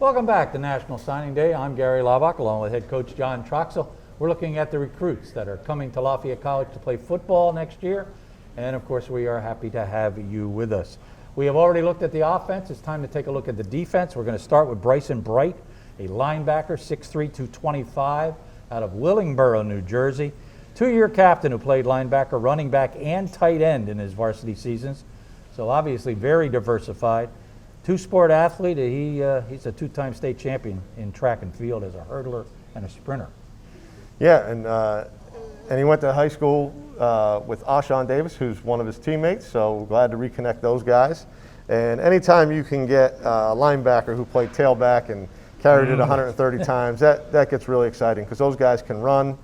Welcome back to National Signing Day. I'm Gary Laubach along with head coach John Troxell. We're looking at the recruits that are coming to Lafayette College to play football next year. And of course, we are happy to have you with us. We have already looked at the offense. It's time to take a look at the defense. We're going to start with Bryson Bright, a linebacker, 6'3", 225, out of Willingboro, New Jersey. Two-year captain who played linebacker, running back, and tight end in his varsity seasons. So obviously very diversified. Two-sport athlete. He's a two-time state champion in track and field as a hurdler and a sprinter. Yeah, and he went to high school with Ashawn Davis, who's one of his teammates, so we're glad to reconnect those guys. And anytime you can get a linebacker who played tailback and carried it 130 times, that gets really exciting because those guys can run,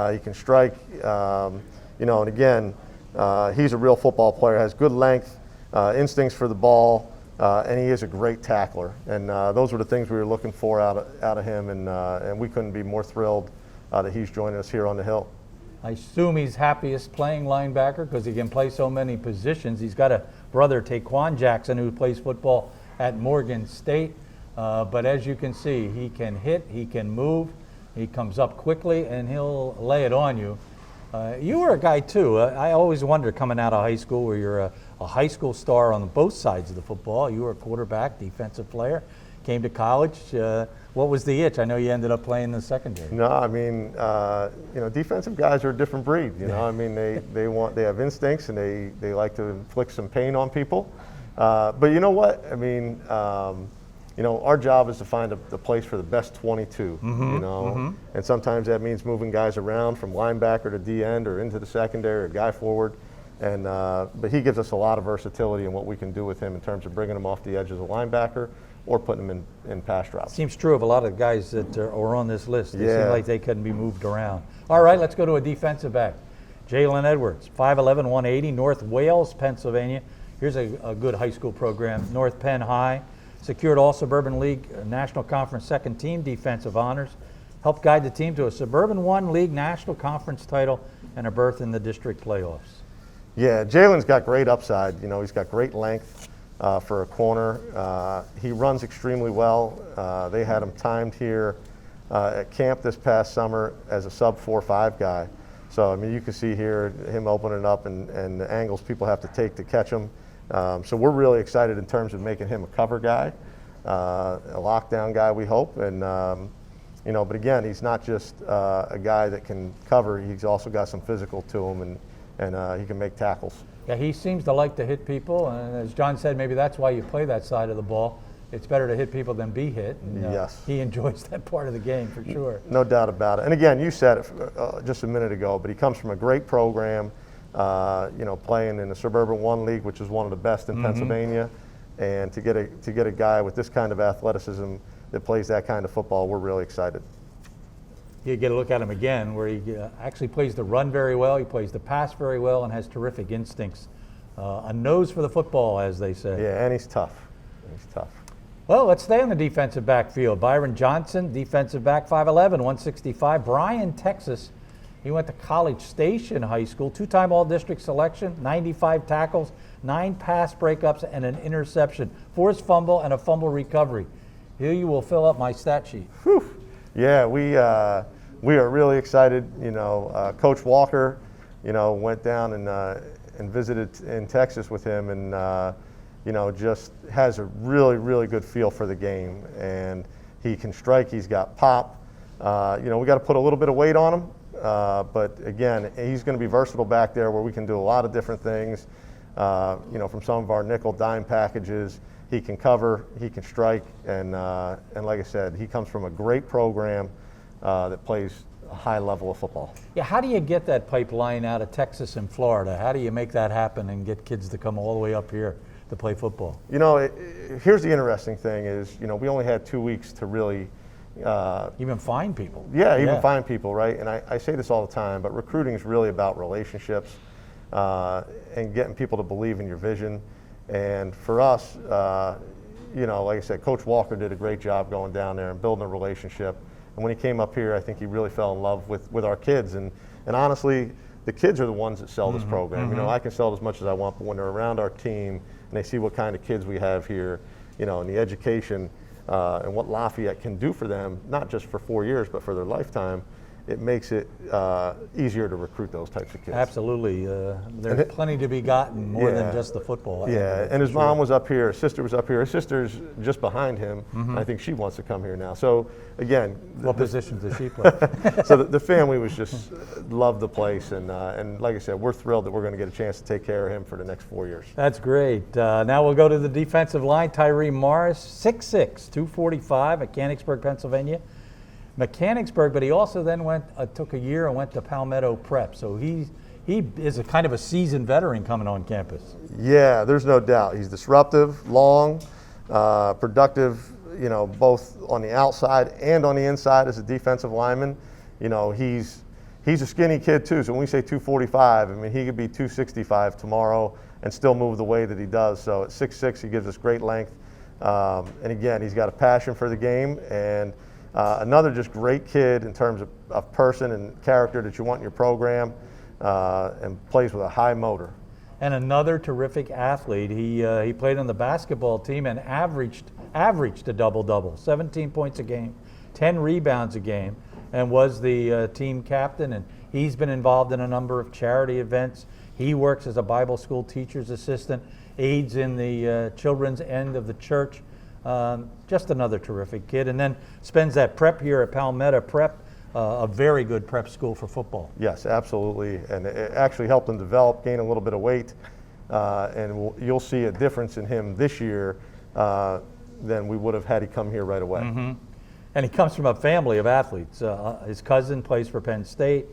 he can strike, and again, he's a real football player, has good length, instincts for the ball, and he is a great tackler. And those were the things we were looking for out of him, and we couldn't be more thrilled that he's joining us here on the Hill. I assume he's happiest playing linebacker because he can play so many positions. He's got a brother, Taquan Jackson, who plays football at Morgan State. But as you can see, he can hit, he can move, he comes up quickly, and he'll lay it on you. You were a guy, too. I always wonder, coming out of high school, where you're a high school star on both sides of the football. You were a quarterback, defensive player, came to college. What was the itch? I know you ended up playing in the secondary. No, I mean, defensive guys are a different breed. I mean, they have instincts and they like to inflict some pain on people. But you know what? I mean, our job is to find the place for the best 22. And sometimes that means moving guys around from linebacker to D end or into the secondary or guy forward. And but he gives us a lot of versatility in what we can do with him in terms of bringing him off the edge as a linebacker or putting him in pass routes. Seems true of a lot of guys that are on this list. They seem like they couldn't be moved around. All right, let's go to a defensive back. Jalen Edwards, 5'11", 180, North Wales, Pennsylvania. Here's a good high school program, North Penn High. Secured all Suburban League National Conference second team defensive honors. Helped guide the team to a Suburban 1 League National Conference title and a berth in the district playoffs. Yeah, Jalen's got great upside. He's got great length for a corner. He runs extremely well. They had him timed here at camp this past summer as a sub 4.5 guy. So, I mean, you can see here him opening up and the angles people have to take to catch him. So we're really excited in terms of making him a cover guy, a lockdown guy, we hope. And, but again, he's not just a guy that can cover. He's also got some physical to him, and he can make tackles. Yeah, he seems to like to hit people, and as John said, maybe that's why you play that side of the ball. It's better to hit people than be hit. And, yes. He enjoys that part of the game for sure. No doubt about it. And again, you said it just a minute ago, but he comes from a great program, playing in the Suburban 1 League, which is one of the best in Pennsylvania. And to get a guy with this kind of athleticism that plays that kind of football, we're really excited. You get a look at him again, where he actually plays the run very well, he plays the pass very well, and has terrific instincts. A nose for the football, as they say. Yeah, and he's tough. He's tough. Well, let's stay on the defensive backfield. Bryon Johnson, defensive back, 5'11", 165. Bryan, Texas. He went to College Station High School, two-time All-District selection, 95 tackles, 9 pass breakups, and an interception, forced fumble, and a fumble recovery. Here you will fill up my stat sheet. Whew. Yeah, we are really excited. Coach Walker, went down and visited in Texas with him, and just has a really, really good feel for the game. And he can strike. He's got pop. We got to put a little bit of weight on him, but again, he's going to be versatile back there, where we can do a lot of different things. From some of our nickel dime packages. He can cover, he can strike, and like I said, he comes from a great program that plays a high level of football. Yeah, how do you get that pipeline out of Texas and Florida? How do you make that happen and get kids to come all the way up here to play football? Here's the interesting thing is, we only had 2 weeks to really even find people. Yeah, even find people, right? And I say this all the time, but recruiting is really about relationships and getting people to believe in your vision. And for us, like I said, Coach Walker did a great job going down there and building a relationship. And when he came up here, I think he really fell in love with our kids. And honestly, the kids are the ones that sell this program. I can sell it as much as I want, but when they're around our team and they see what kind of kids we have here, and the education, and what Lafayette can do for them, not just for 4 years, but for their lifetime, it makes it easier to recruit those types of kids. Absolutely. There's plenty to be gotten more than just the football. Yeah, and his mom was up here, his sister was up here. His sister's just behind him. And I think she wants to come here now. So, again. What position does she play? So the family was just loved the place. And like I said, we're thrilled that we're going to get a chance to take care of him for the next 4 years. That's great. Now we'll go to the defensive line. Tryee Morris, 6'6", 245, Mechanicsburg, Pennsylvania. Mechanicsburg, but he also then took a year and went to Palmetto Prep. So he is a kind of a seasoned veteran coming on campus. Yeah, there's no doubt. He's disruptive, long, productive, both on the outside and on the inside as a defensive lineman. He's a skinny kid too. So when we say 245, I mean, he could be 265 tomorrow and still move the way that he does. So at 6'6", he gives us great length. And again, he's got a passion for the game, and another just great kid in terms of person and character that you want in your program, and plays with a high motor. And another terrific athlete. He played on the basketball team and averaged a double-double, 17 points a game, 10 rebounds a game, and was the team captain. And he's been involved in a number of charity events. He works as a Bible school teacher's assistant, aides in the children's end of the church. Just another terrific kid, and then spends that prep here at Palmetto Prep, a very good prep school for football. Yes, absolutely, and it actually helped him develop, gain a little bit of weight, and you'll see a difference in him this year than we would have had he come here right away. Mm-hmm. And he comes from a family of athletes. His cousin plays for Penn State.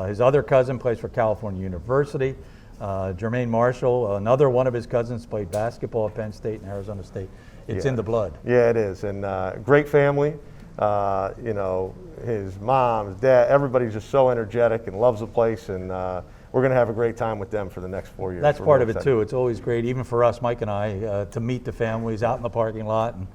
His other cousin plays for California University. Jermaine Marshall, another one of his cousins, played basketball at Penn State and Arizona State. It's in the blood. Yeah, it is. And great family. His mom, his dad, everybody's just so energetic and loves the place. And we're going to have a great time with them for the next 4 years. That's part of it, too. It's always great, even for us, Mike and I, to meet the families out in the parking lot. And,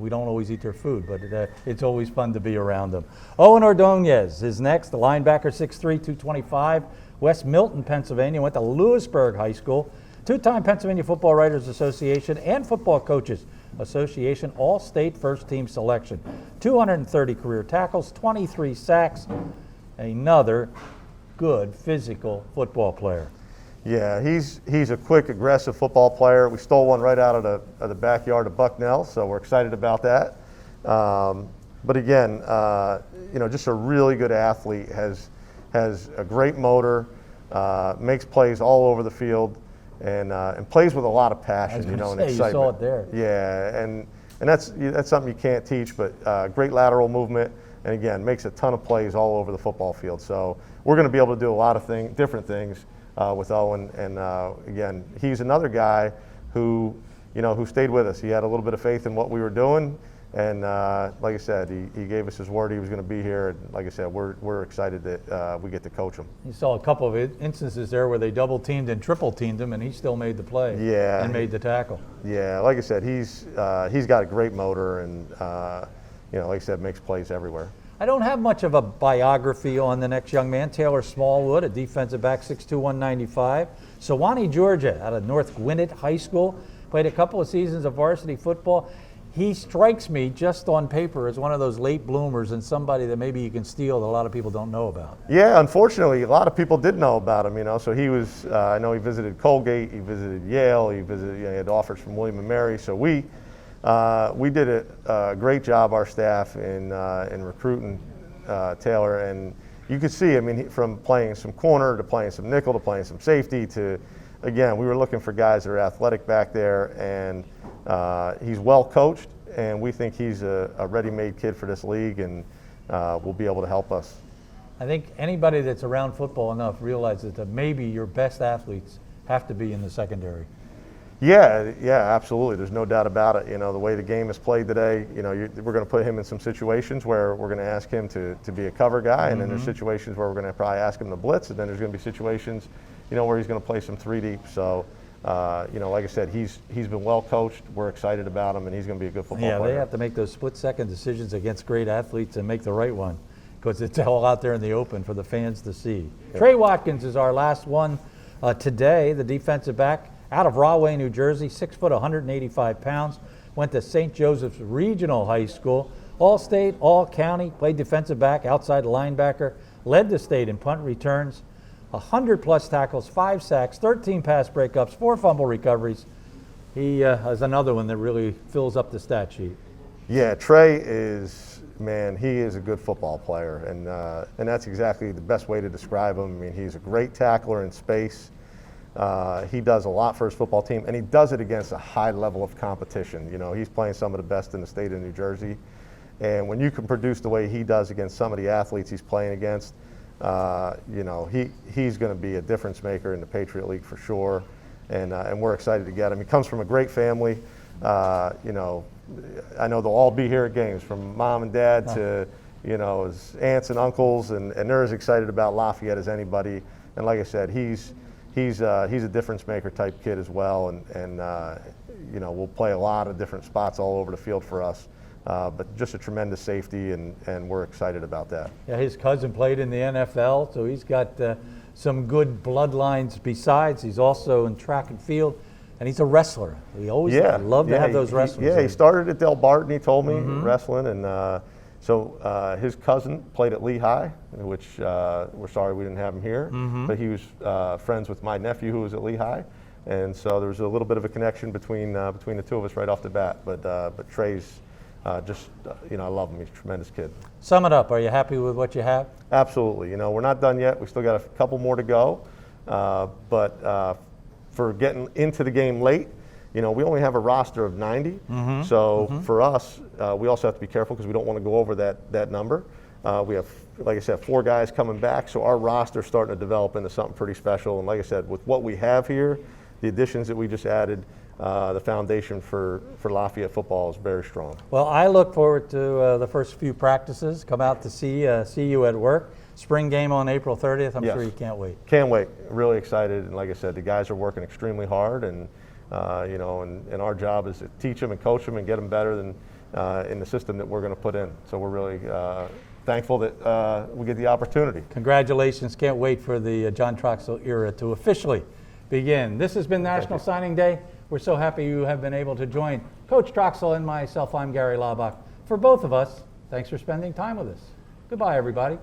we don't always eat their food, but it's always fun to be around them. Owen Ordonez is next, the linebacker, 6'3", 225, West Milton, Pennsylvania, went to Lewisburg High School. Two-time Pennsylvania Football Writers Association and Football Coaches Association All-State First-Team Selection. 230 career tackles, 23 sacks. Another good physical football player. Yeah, he's a quick, aggressive football player. We stole one right out of the backyard of Bucknell, so we're excited about that. But again, just a really good athlete, has a great motor, makes plays all over the field. And plays with a lot of passion, and excitement. You saw it there. Yeah, and that's something you can't teach, but great lateral movement, and again, makes a ton of plays all over the football field. So we're going to be able to do a lot of different things with Owen, and again, he's another guy who stayed with us. He had a little bit of faith in what we were doing, and like I said, he gave us his word he was going to be here. And like I said, we're excited that we get to coach him. You saw a couple of instances there where they double teamed and triple teamed him, and he still made the play. Yeah, and made the tackle. Yeah, like I said, he's got a great motor, and like I said, makes plays everywhere. I don't have much of a biography on the next young man. Taylor Smallwood, a defensive back, 6'2", 195. Sewanee, Georgia, out of North Gwinnett High School, played a couple of seasons of varsity football. He strikes me just on paper as one of those late bloomers and somebody that maybe you can steal that a lot of people don't know about. Yeah, unfortunately, a lot of people did know about him, So he was, I know he visited Colgate, he visited Yale, he had offers from William & Mary. So we did a great job, our staff, in recruiting Taylor. And you could see, from playing some corner to playing some nickel to playing some safety to, again, we were looking for guys that are athletic back there, and he's well coached, and we think he's a ready-made kid for this league, and will be able to help us. I think anybody that's around football enough realizes that maybe your best athletes have to be in the secondary. Yeah, absolutely. There's no doubt about it. The way the game is played today, we're going to put him in some situations where we're going to ask him to be a cover guy, and then there's situations where we're going to probably ask him to blitz, and then there's going to be situations, where he's going to play some 3-deep. So. Like I said, he's been well coached. We're excited about him, and he's going to be a good football player. Yeah, they have to make those split-second decisions against great athletes and make the right one, because it's all out there in the open for the fans to see. Yep. Trey Watkins is our last one today, the defensive back out of Rahway, New Jersey, 6 foot, 185 pounds. went to St. Joseph's Regional High School, All-State, All-County, played defensive back, outside linebacker, led the state in punt returns, 100-plus tackles, 5 sacks, 13 pass breakups, 4 fumble recoveries. He is another one that really fills up the stat sheet. Yeah, Trey is, man, he is a good football player, and that's exactly the best way to describe him. I mean, he's a great tackler in space. He does a lot for his football team, and he does it against a high level of competition. You know, he's playing some of the best in the state of New Jersey, and when you can produce the way he does against some of the athletes he's playing against, you know, he's going to be a difference maker in the Patriot League for sure, and we're excited to get him. He comes from a great family. You know, I know they'll all be here at games, from mom and dad to, you know, his aunts and uncles, and they're as excited about Lafayette as anybody. And like I said, he's a difference maker type kid as well, and you know, will play a lot of different spots all over the field for us. But just a tremendous safety, and we're excited about that. Yeah, his cousin played in the NFL, so he's got some good bloodlines besides. He's also in track and field, and he's a wrestler. We always love to have those wrestlers. He started at Del Barton, he told me, wrestling, and so his cousin played at Lehigh, which we're sorry we didn't have him here, but he was friends with my nephew who was at Lehigh, and so there was a little bit of a connection between the two of us right off the bat. But Trey's just, you know, I love him. He's a tremendous kid. Sum it up. Are you happy with what you have? Absolutely. You know, we're not done yet. We still got a couple more to go, but for getting into the game late, you know, we only have a roster of 90. So for us, we also have to be careful because we don't want to go over that number. We have, like I said, 4 guys coming back, so our roster's starting to develop into something pretty special. And like I said, with what we have here, the additions that we just added, the foundation for Lafayette football is very strong. Well, I look forward to the first few practices. Come out to see you at work. Spring game on April 30th. I'm sure you can't wait. Can't wait. Really excited. And like I said, the guys are working extremely hard, and you know, and our job is to teach them and coach them and get them better than in the system that we're going to put in. So we're really thankful that we get the opportunity. Congratulations. Can't wait for the John Troxell era to officially begin. This has been National Signing Day. We're so happy you have been able to join Coach Troxell and myself. I'm Gary Laubach. For both of us, thanks for spending time with us. Goodbye, everybody.